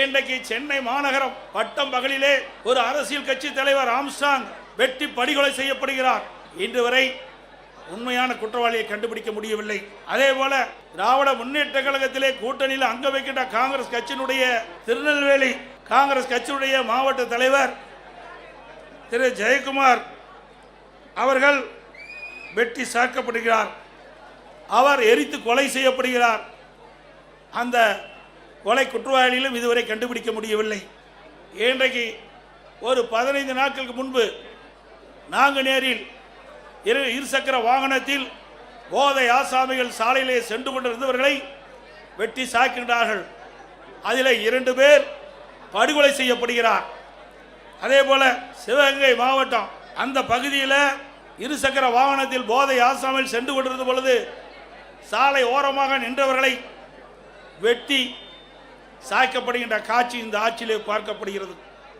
இன்றைக்கு சென்னை மாநகரம் பட்டம் பகலிலே ஒரு அரசியல் கட்சி தலைவர் ஆம்ஸ்ட்ராங் வெட்டி படுகொலை செய்யப்படுகிறார். இன்று வரை உண்மையான குற்றவாளியை கண்டுபிடிக்க முடியவில்லை. அதே போல திராவிட முன்னேற்ற கழகத்திலே கூட்டணியில் அங்க வைக்கின்ற காங்கிரஸ் கட்சியினுடைய திருநெல்வேலி காங்கிரஸ் கட்சியினுடைய மாவட்ட தலைவர் திரு ஜெயக்குமார் அவர்கள் வெட்டி சாக்கப்படுகிறார். அவர் எரித்து கொலை செய்யப்படுகிறார். அந்த கொலை குற்றவாளிகளும் இதுவரை கண்டுபிடிக்க முடியவில்லை. இன்றைக்கு ஒரு 15 நாட்களுக்கு முன்பு நாங்குநேரில் இருசக்கர வாகனத்தில் போதை ஆசாமிகள் சாலையிலே சென்று கொண்டிருந்தவர்களை வெட்டி சாய்க்கின்றார்கள். அதில் 2 பேர் படுகொலை செய்யப்படுகிறார். அதே போல சிவகங்கை மாவட்டம் அந்த பகுதியில் இருசக்கர வாகனத்தில் போதை ஆசாமிகள் சென்று கொண்டிருந்த பொழுது சாலை ஓரமாக நின்றவர்களை வெட்டி சாய்க்கப்படுகின்ற காட்சி இந்த ஆட்சியிலே பார்க்கப்படுகிறது.